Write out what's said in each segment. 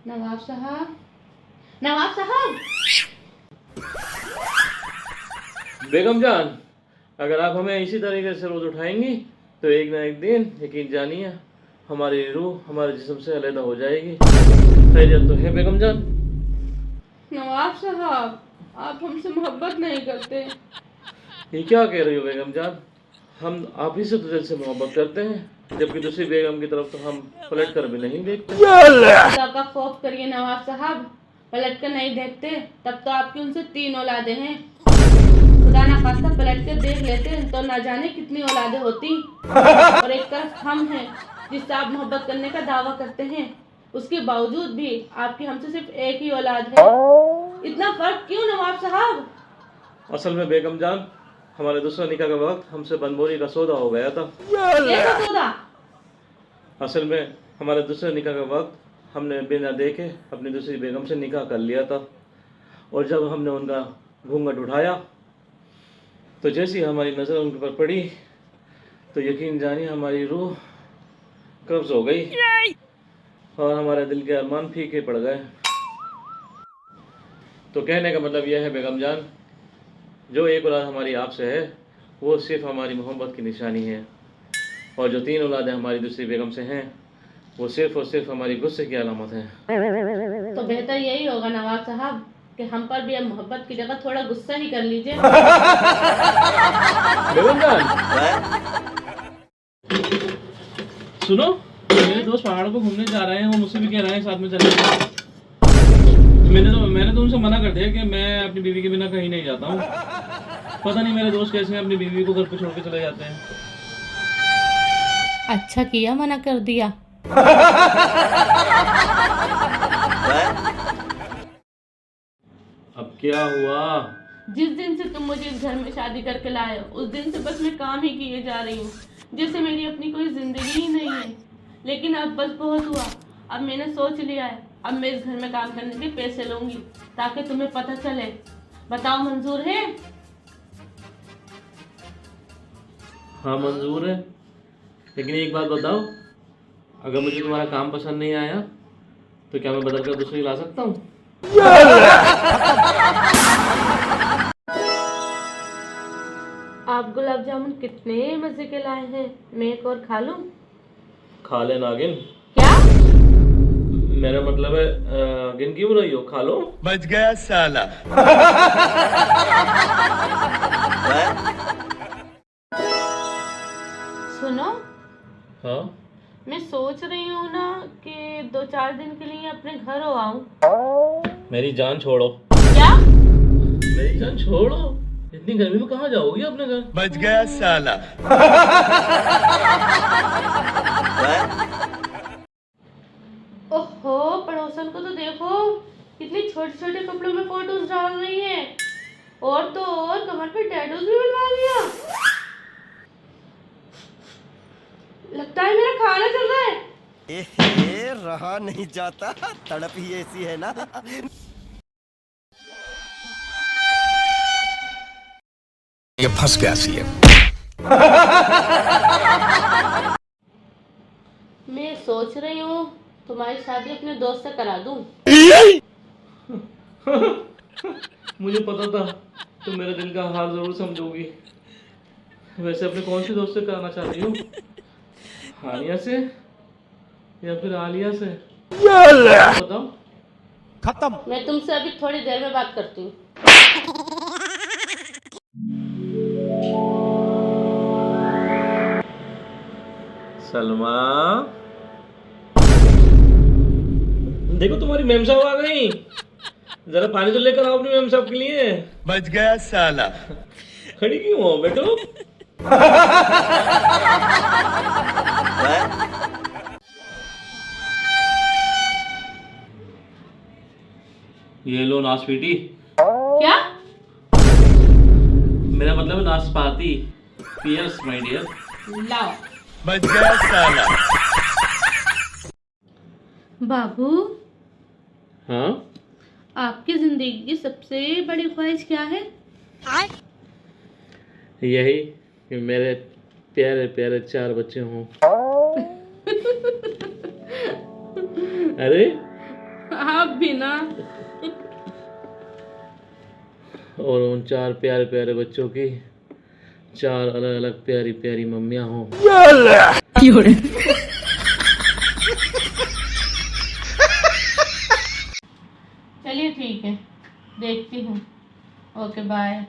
नवाब साहब, नवाब साहब। बेगम जान, अगर आप हमें इसी तरीके से रोज उठाएंगी तो एक ना एक दिन यकीन जानिए हमारी रूह हमारे जिस्म से अलग हो जाएगी। खैरियत तो है बेगम जान? नवाब साहब, आप हमसे मोहब्बत नहीं करते। ये क्या कह रही हो बेगम जान? हम आप ही से तो दिल से मोहब्बत करते हैं, जबकि दूसरी बेगम की तरफ तो हम पलट कर भी नहीं देखते। खुदा का खौफ करिए नवाब साहब, पलट कर नहीं देखते तब तो आपकी उनसे 3 औलादें हैं। खुदा ना खास्ता पलट कर देख लेते तो ना जाने कितनी औलादें होती। और एक तरफ हम हैं जिससे आप मोहब्बत करने का दावा करते हैं, उसके बावजूद भी आपकी हमसे सिर्फ एक ही औलाद है। इतना फर्क क्यों नवाब साहब? असल में बेगम जान, हमारे दूसरा निकाह का वक्त हमसे बनबोरी का सौदा हो गया था। कैसा सौदा? असल में हमारे दूसरे निकाह का वक्त हमने बिना देखे अपनी दूसरी बेगम से निकाह कर लिया था, और जब हमने उनका घूंघट उठाया तो जैसी हमारी नज़र उनके पर पड़ी तो यकीन जानिए हमारी रूह कब्ज हो गई और हमारे दिल के अरमान फीके पड़ गए। तो कहने का मतलब यह है बेगम जान, जो एक औलाद हमारी आपसे है वो सिर्फ हमारी मोहब्बत की निशानी है, और जो 3 औलादें हमारी दूसरी बेगम से हैं वो सिर्फ और सिर्फ हमारी गुस्से की अलामत है। तो बेहतर यही होगा नवाब साहब कि हम पर भी अब मोहब्बत की जगह थोड़ा गुस्सा ही कर लीजिए। बेगम जान सुनो, मेरे दोस्त पहाड़ों को घूमने जा रहे हैं, वो मुझसे भी कह रहे हैं साथ में चलने। मैंने तो उनसे मना कर दिया कि मैं अपनी बीवी के बिना कहीं नहीं जाता हूँ। पता नहीं मेरे दोस्त कैसे अपनी बीवी को घर पे छोड़ के चले जाते हैं। अच्छा किया मना कर दिया। अब क्या हुआ? जिस दिन से तुम मुझे इस घर में शादी करके लाए हो उस दिन से बस मैं काम ही किए जा रही हूँ, जैसे मेरी अपनी कोई जिंदगी ही नहीं है। लेकिन अब बस बहुत हुआ, अब मैंने सोच लिया है, अब मैं इस घर में काम करने के पैसे लूंगी ताकि तुम्हें पता चले। बताओ मंजूर है? हाँ मंजूर है, लेकिन एक बात बताओ, अगर मुझे तुम्हारा काम पसंद नहीं आया तो क्या मैं बदल कर दूसरी ला सकता हूँ? आप गुलाब जामुन कितने मजे के लाए हैं, मैं एक और खा लूं? खा ले नागिन। क्या? मेरा मतलब है गिन क्यों रही हो, खा लो। बच गया साला। सुनो, हाँ मैं सोच रही हूँ ना कि 2-4 दिन के लिए अपने घर हो आऊं। मेरी जान छोड़ो। क्या? मेरी जान छोड़ो, इतनी गर्मी में कहाँ जाओगी अपने घर? बच गया साला। ओहो, पड़ोसन को तो देखो, कितनी छोटे छोटे कपड़ों में फोटोज डाल रही है, और तो और कमर पे टैटूज भी बनवा लिया। लगता है मेरा खाना चल रहा है। रहा नहीं जाता, तड़प ही ऐसी है ना। ये फंस गया सी है। मैं सोच रही हूँ तुम्हारी शादी अपने दोस्त से करा दूं। मुझे पता था तुम मेरे दिल का हाल जरूर समझोगी। वैसे अपने कौन सी दोस्त से कराना चाहती हो, हानिया से या फिर आलिया से? बताओ। खत्म। मैं तुमसे अभी थोड़ी देर में बात करती हूँ। सलमा, देखो तुम्हारी मेम साहब आ गई, जरा पानी तो लेकर आओ अपनी मेम साहब के लिए। बच गया साला। खड़ी क्यों हो बेटो? ये लो नाशपाती। क्या? मेरा मतलब है नाशपाती। Pears my dear. लाओ। बच गया साला। बाबू, हाँ आपकी जिंदगी की सबसे बड़ी ख्वाहिश क्या है? यही कि मेरे प्यारे प्यारे 4 बच्चे हों। अरे आप भी ना। और उन 4 प्यारे प्यारे बच्चों की 4 अलग अलग प्यारी प्यारी मम्मियाँ हों। चलिए ठीक है, देखती हूँ। Okay bye.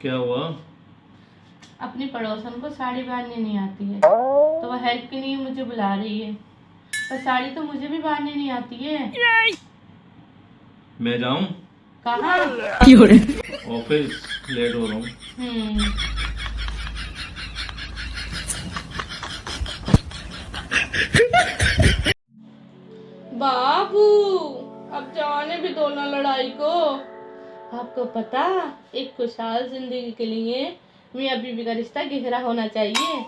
क्या हुआ? अपनी पड़ोसन को साड़ी बांधनी नहीं आती है, तो वह हेल्प के लिए मुझे बुला रही है, पर साड़ी तो मुझे भी बांधनी नहीं आती है। मैं जाऊं? कहाँ? ऑफिस लेट हो रहा हूँ। बाबू, अब जाने भी दो ना लड़ाई को। आपको पता, एक खुशहाल जिंदगी के लिए मियां बीवी का रिश्ता गहरा होना चाहिए।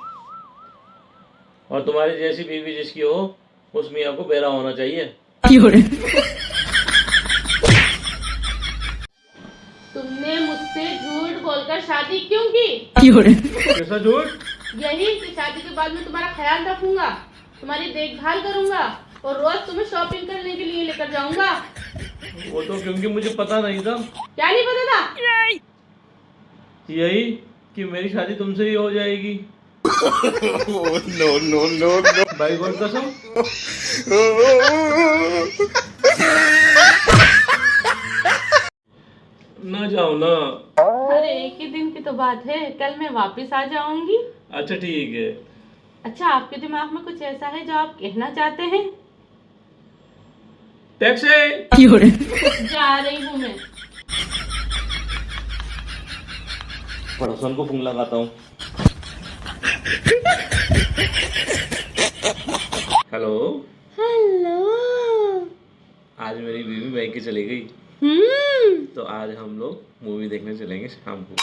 और तुम्हारी जैसी बीवी जिसकी हो, उस मियाँ को बेरा होना चाहिए। तुमने मुझसे झूठ बोलकर शादी क्यों की? कैसा झूठ? यही कि शादी के बाद में तुम्हारा ख्याल रखूंगा, तुम्हारी देखभाल करूंगा और रोज तुम्हें शॉपिंग करने के लिए लेकर जाऊंगा। वो तो क्योंकि मुझे पता नहीं था। क्या नहीं पता था? यही कि मेरी शादी तुमसे ही हो जाएगी। No no no no. भाई गॉड कसम। ना जाओ ना। अरे एक ही दिन की तो बात है, कल मैं वापस आ जाऊंगी। अच्छा ठीक है। अच्छा, आपके दिमाग में कुछ ऐसा है जो आप कहना चाहते हैं? टैक्सी। जा रही हूँ मैं। पड़ोसन को फोन लगाता हूँ। हेलो। हेलो। आज मेरी बीवी मैके चली गई, तो आज हम लोग मूवी देखने चलेंगे शाम को।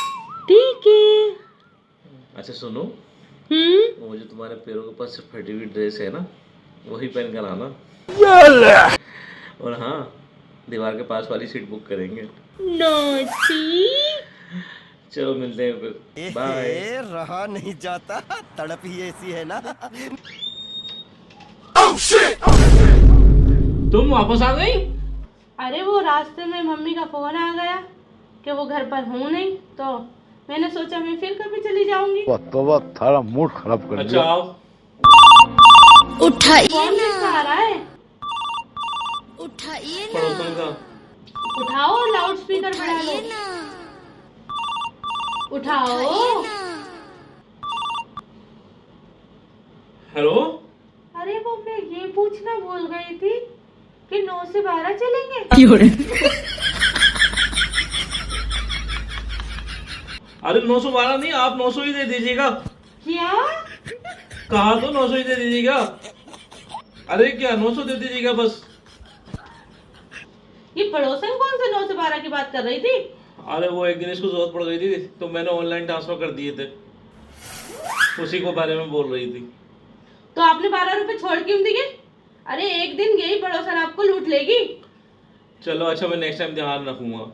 ठीक है। अच्छा सुनो, वो जो तुम्हारे पैरों के पास से फटी हुई ड्रेस है ना, वही पहन कर आना। और हाँ, दीवार के पास वाली सीट बुक करेंगे। नोटी। चलो मिलते हैं फिर। बाय। रहा नहीं जाता, तड़प ही ऐसी है ना। तुम वापस आ गई? अरे वो रास्ते में मम्मी का फोन आ गया कि वो घर पर हूँ नहीं, तो मैंने सोचा मैं फिर कभी चली जाऊंगी। तो थारा मूड खराब कर अच्छा आओ। उठाइए ना। आ रहा है? उठाइए पड़ोसन का। उठाओ और लाउड स्पीकर बढ़ा लो। उठाओ। हेलो। अरे वो मैं ये पूछना भूल गई थी कि 9 से 12 चलेंगे। अरे 912 नहीं, आप 900 ही दे दीजिएगा। क्या? कहा तो 900 ही दे दीजिएगा। अरे क्या 900 दे दीजिएगा बस। ये पड़ोसन कौन से 9 से 12 की बात कर रही थी? अरे वो एक दिन इसको जरूरत पड़ गई थी, तो मैंने ऑनलाइन ट्रांसफर कर दिए थे, उसी को बारे में बोल रही थी। तो आपने 12 रुपए छोड़ क्यों दिए? अरे एक दिन गई पड़ोसन आपको लूट लेगी। चलो अच्छा, मैं नेक्स्ट टाइम ध्यान रखूंगा।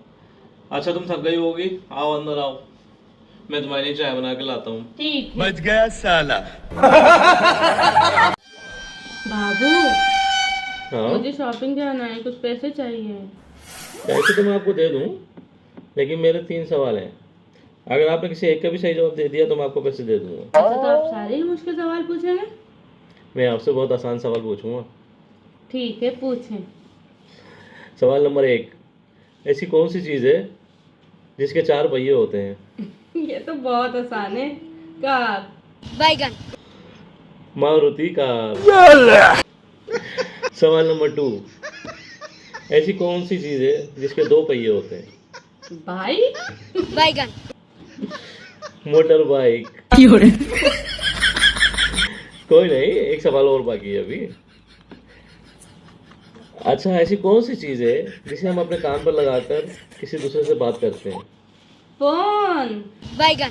अच्छा तुम थक गई होगी, आओ अंदर आओ, मैं तुम्हारे लिए चाय बना के लाता हूँ। ठीक है। बच गया साला। बाबू, हाँ मुझे शॉपिंग जाना है, कुछ पैसे चाहिए। पैसे तो मैं आपको दे दूँ, लेकिन मेरे 3 सवाल हैं। अगर आपने किसी एक का भी सही जवाब दे दिया तो मैं आपको पैसे दे दूंगा। अच्छा, तो आप सारे ही मुश्किल सवाल पूछेंगे? मैं आपसे बहुत आसान सवाल पूछूंगा। ठीक है, पूछें। सवाल नंबर 1, ऐसी कौन सी चीज़ है जिसके 4 पहिए होते हैं? ये तो बहुत आसान है। कार। बैगन। मारुति कार। सवाल नंबर 2, ऐसी कौन सी चीज़ है जिसके 2 पहिए होते हैं? बाइक। बैगन। Motor bike. कोई नहीं, एक सवाल और बाकी है अभी। अच्छा, ऐसी कौन सी चीज़ है जिसे हम अपने कान पर लगाकर किसी दूसरे से बात करते हैं? फोन। बैगन।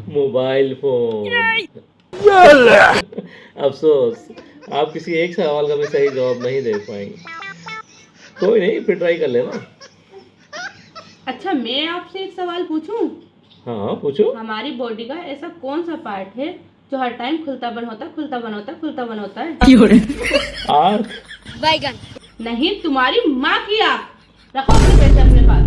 Mobile phone. अफसोस, आप किसी एक सवाल का भी सही जवाब नहीं दे पाएंगे। कोई नहीं, फिर ट्राई कर लेना। अच्छा, मैं आपसे एक सवाल पूछूं? हाँ पूछो। हमारी बॉडी का ऐसा कौन सा पार्ट है जो हर टाइम खुलता बंद होता है, खुलता बंद होता है, खुलता बंद होता है? आँख। बैगन। नहीं, तुम्हारी माँ की आँख। रखो अपने पैसे अपने पास।